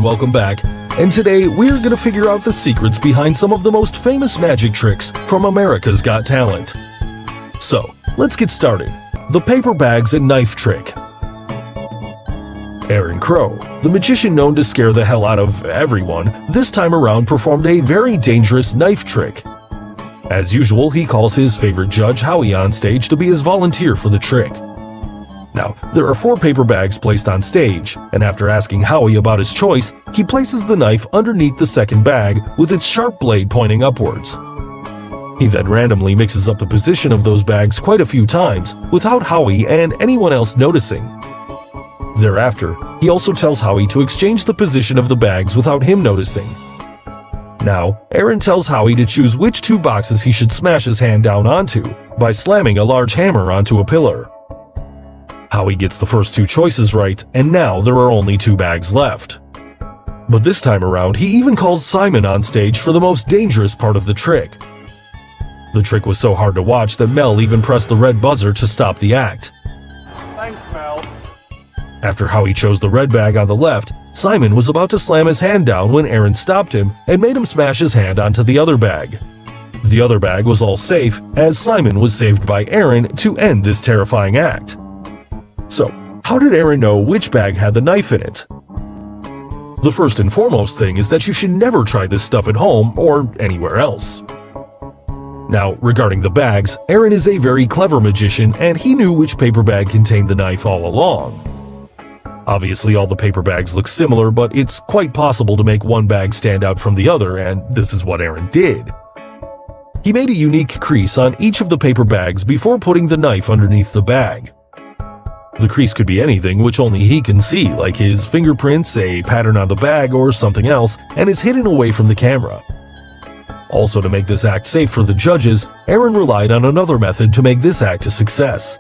everyone, welcome back. And today we're gonna figure out the secrets behind some of the most famous magic tricks from America's Got Talent. So, let's get started. The paper bags and knife trick. Aaron Crow, the magician known to scare the hell out of everyone, this time around performed a very dangerous knife trick. As usual, he calls his favorite judge, Howie, on stage to be his volunteer for the trick. Now, there are 4 paper bags placed on stage, and after asking Howie about his choice, he places the knife underneath the second bag with its sharp blade pointing upwards. He then randomly mixes up the position of those bags quite a few times without Howie and anyone else noticing. Thereafter, he also tells Howie to exchange the position of the bags without him noticing. Now, Aaron tells Howie to choose which 2 boxes he should smash his hand down onto by slamming a large hammer onto a pillar. Howie gets the first 2 choices right, and now there are only 2 bags left. But this time around, he even calls Simon on stage for the most dangerous part of the trick. The trick was so hard to watch that Mel even pressed the red buzzer to stop the act. Thanks, Mel. After Howie chose the red bag on the left, Simon was about to slam his hand down when Aaron stopped him and made him smash his hand onto the other bag. The other bag was all safe, as Simon was saved by Aaron to end this terrifying act. So, how did Aaron know which bag had the knife in it? The first and foremost thing is that you should never try this stuff at home or anywhere else. Now, regarding the bags, Aaron is a very clever magician and he knew which paper bag contained the knife all along. Obviously, all the paper bags look similar, but it's quite possible to make one bag stand out from the other, and this is what Aaron did. He made a unique crease on each of the paper bags before putting the knife underneath the bag. The crease could be anything which only he can see, like his fingerprints, a pattern on the bag, or something else, and is hidden away from the camera. Also, to make this act safe for the judges, Aaron relied on another method to make this act a success.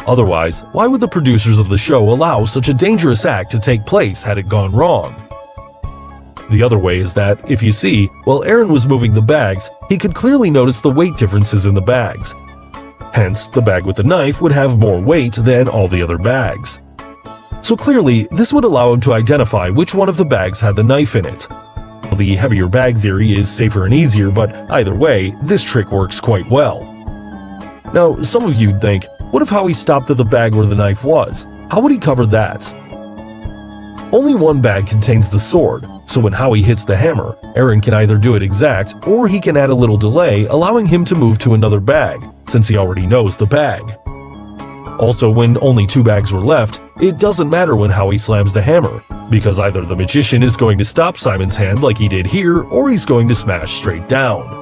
Otherwise, why would the producers of the show allow such a dangerous act to take place had it gone wrong? The other way is that, if you see, while Aaron was moving the bags, he could clearly notice the weight differences in the bags. Hence, the bag with the knife would have more weight than all the other bags. So clearly, this would allow him to identify which one of the bags had the knife in it. The heavier bag theory is safer and easier, but either way, this trick works quite well. Now, some of you'd think, what if Howie stopped at the bag where the knife was? How would he cover that? Only one bag contains the sword, so when Howie hits the hammer, Aaron can either do it exact, or he can add a little delay, allowing him to move to another bag, since he already knows the bag. Also, when only 2 bags were left, it doesn't matter when Howie slams the hammer, because either the magician is going to stop Simon's hand like he did here, or he's going to smash straight down.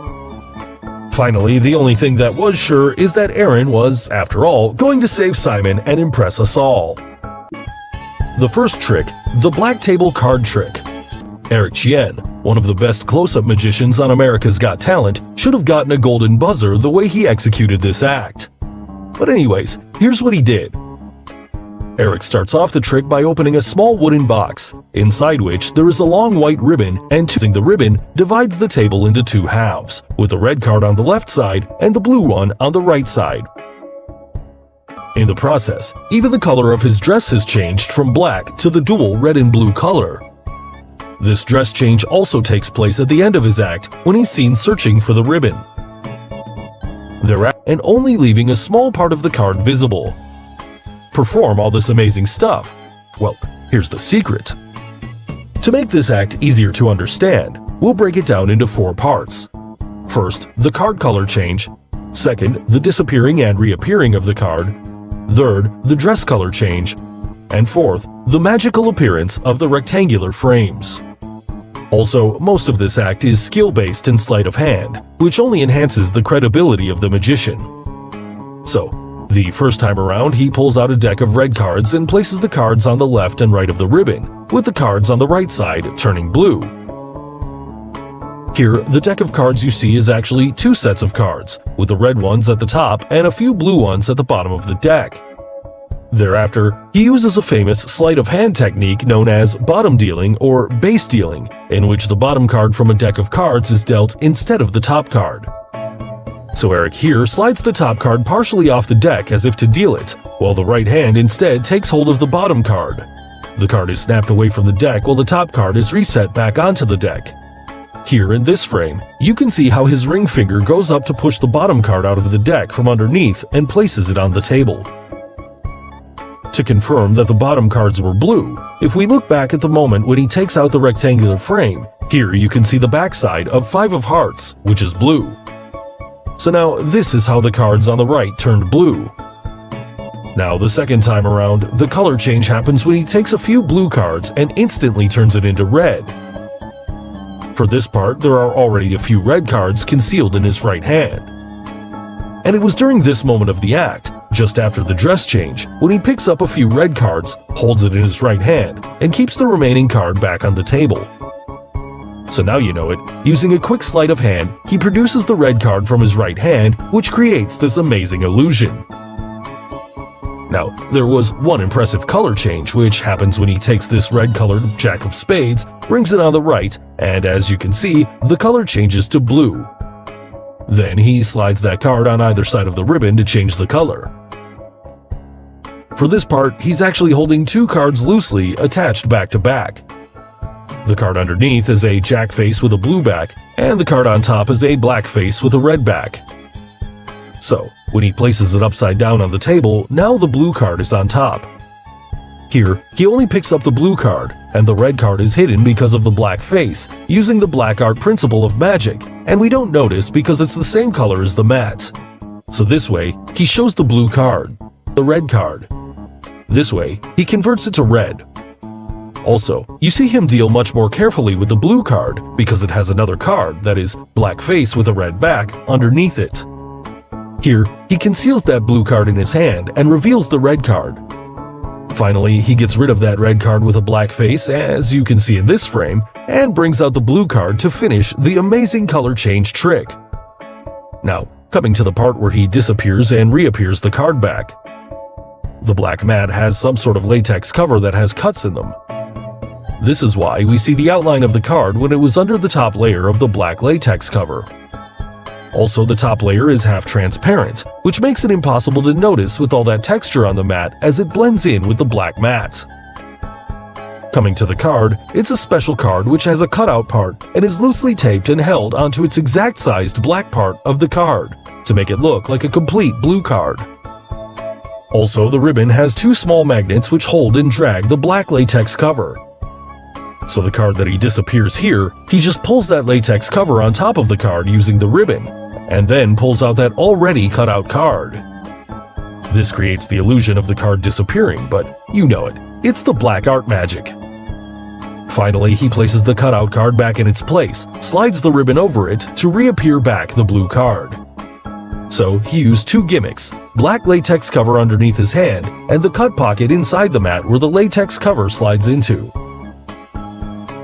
Finally, the only thing that was sure is that Aaron was, after all, going to save Simon and impress us all. The first trick, the black table card trick. Chien, one of the best close-up magicians on America's Got Talent, should have gotten a golden buzzer the way he executed this act. But anyways, here's what he did. Eric starts off the trick by opening a small wooden box, inside which there is a long white ribbon, and using the ribbon divides the table into 2 halves, with the red card on the left side and the blue one on the right side. In the process, even the color of his dress has changed from black to the dual red and blue color. This dress change also takes place at the end of his act when he's seen searching for the ribbon. Thereafter, and only leaving a small part of the card visible. Perform all this amazing stuff. Well, here's the secret. To make this act easier to understand, we'll break it down into 4 parts. First, the card color change. Second, the disappearing and reappearing of the card. Third, the dress color change. And fourth, the magical appearance of the rectangular frames. Also, most of this act is skill-based and sleight of hand, which only enhances the credibility of the magician. So, the first time around, he pulls out a deck of red cards and places the cards on the left and right of the ribbon, with the cards on the right side turning blue. Here, the deck of cards you see is actually 2 sets of cards, with the red ones at the top and a few blue ones at the bottom of the deck. Thereafter, he uses a famous sleight of hand technique known as bottom dealing or base dealing, in which the bottom card from a deck of cards is dealt instead of the top card. So Eric here slides the top card partially off the deck as if to deal it, while the right hand instead takes hold of the bottom card. The card is snapped away from the deck while the top card is reset back onto the deck. Here in this frame, you can see how his ring finger goes up to push the bottom card out of the deck from underneath and places it on the table. To confirm that the bottom cards were blue, if we look back at the moment when he takes out the rectangular frame, here you can see the backside of 5 of hearts, which is blue. So now this is how the cards on the right turned blue. Now the second time around, the color change happens when he takes a few blue cards and instantly turns it into red. For this part, there are already a few red cards concealed in his right hand. And it was during this moment of the act, just after the dress change, when he picks up a few red cards, holds it in his right hand, and keeps the remaining card back on the table. So now you know it, using a quick sleight of hand, he produces the red card from his right hand, which creates this amazing illusion. Now, there was one impressive color change, which happens when he takes this red-colored Jack of Spades, brings it on the right, and as you can see, the color changes to blue. Then he slides that card on either side of the ribbon to change the color. For this part, he's actually holding 2 cards loosely attached back to back. The card underneath is a Jack face with a blue back, and the card on top is a black face with a red back. So, when he places it upside down on the table, now the blue card is on top. Here, he only picks up the blue card, and the red card is hidden because of the black face, using the black art principle of magic, and we don't notice because it's the same color as the mat. So this way, he shows the blue card, the red card. This way, he converts it to red. Also, you see him deal much more carefully with the blue card because it has another card, that is, black face with a red back, underneath it. Here, he conceals that blue card in his hand and reveals the red card. Finally, he gets rid of that red card with a black face, as you can see in this frame, and brings out the blue card to finish the amazing color change trick. Now, coming to the part where he disappears and reappears the card back. The black mat has some sort of latex cover that has cuts in them. This is why we see the outline of the card when it was under the top layer of the black latex cover. Also, the top layer is half transparent, which makes it impossible to notice with all that texture on the mat as it blends in with the black mat. Coming to the card, it's a special card which has a cutout part and is loosely taped and held onto its exact sized black part of the card to make it look like a complete blue card. Also, the ribbon has 2 small magnets which hold and drag the black latex cover. So the card that he disappears here, he just pulls that latex cover on top of the card using the ribbon, and then pulls out that already cut out card. This creates the illusion of the card disappearing, but you know it, it's the black art magic. Finally, he places the cutout card back in its place, slides the ribbon over it to reappear back the blue card. So he used 2 gimmicks, black latex cover underneath his hand, and the cut pocket inside the mat where the latex cover slides into.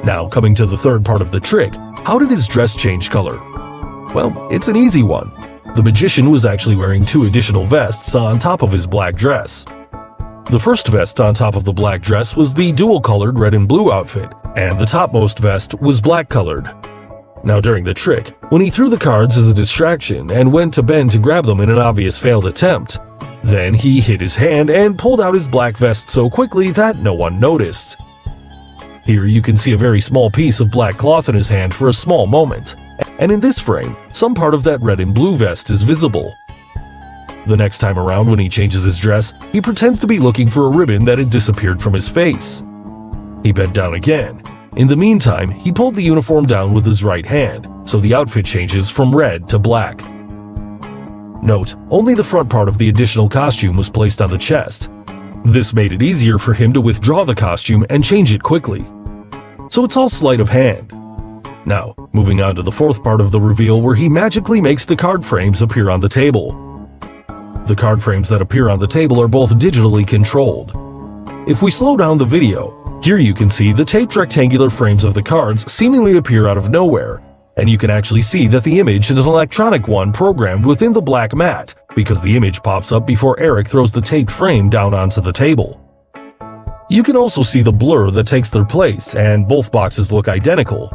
Now, coming to the third part of the trick, how did his dress change color? Well, it's an easy one. The magician was actually wearing 2 additional vests on top of his black dress. The first vest on top of the black dress was the dual-colored red and blue outfit, and the topmost vest was black-colored. Now during the trick, when he threw the cards as a distraction and went to bend to grab them in an obvious failed attempt, then he hid his hand and pulled out his black vest so quickly that no one noticed. Here you can see a very small piece of black cloth in his hand for a small moment, and in this frame, some part of that red and blue vest is visible. The next time around when he changes his dress, he pretends to be looking for a ribbon that had disappeared from his face. He bent down again. In the meantime, he pulled the uniform down with his right hand, so the outfit changes from red to black. Note, only the front part of the additional costume was placed on the chest. This made it easier for him to withdraw the costume and change it quickly. So it's all sleight of hand. Now, moving on to the fourth part of the reveal where he magically makes the card frames appear on the table. The card frames that appear on the table are both digitally controlled. If we slow down the video, here you can see the taped rectangular frames of the cards seemingly appear out of nowhere, and you can actually see that the image is an electronic one programmed within the black mat because the image pops up before Eric throws the taped frame down onto the table. You can also see the blur that takes their place, and both boxes look identical.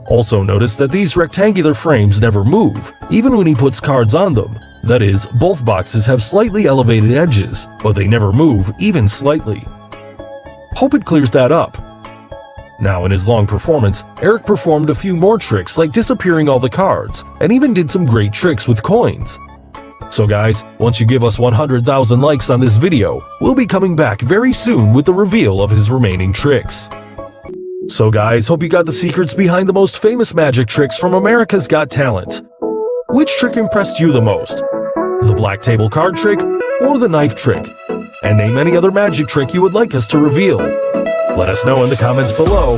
Also notice that these rectangular frames never move, even when he puts cards on them. That is, both boxes have slightly elevated edges, but they never move even slightly. Hope it clears that up. Now, in his long performance, Eric performed a few more tricks like disappearing all the cards, and even did some great tricks with coins. So guys, once you give us 100,000 likes on this video, we'll be coming back very soon with the reveal of his remaining tricks. So guys, hope you got the secrets behind the most famous magic tricks from America's Got Talent. Which trick impressed you the most? The black table card trick or the knife trick? And name any other magic trick you would like us to reveal. Let us know in the comments below.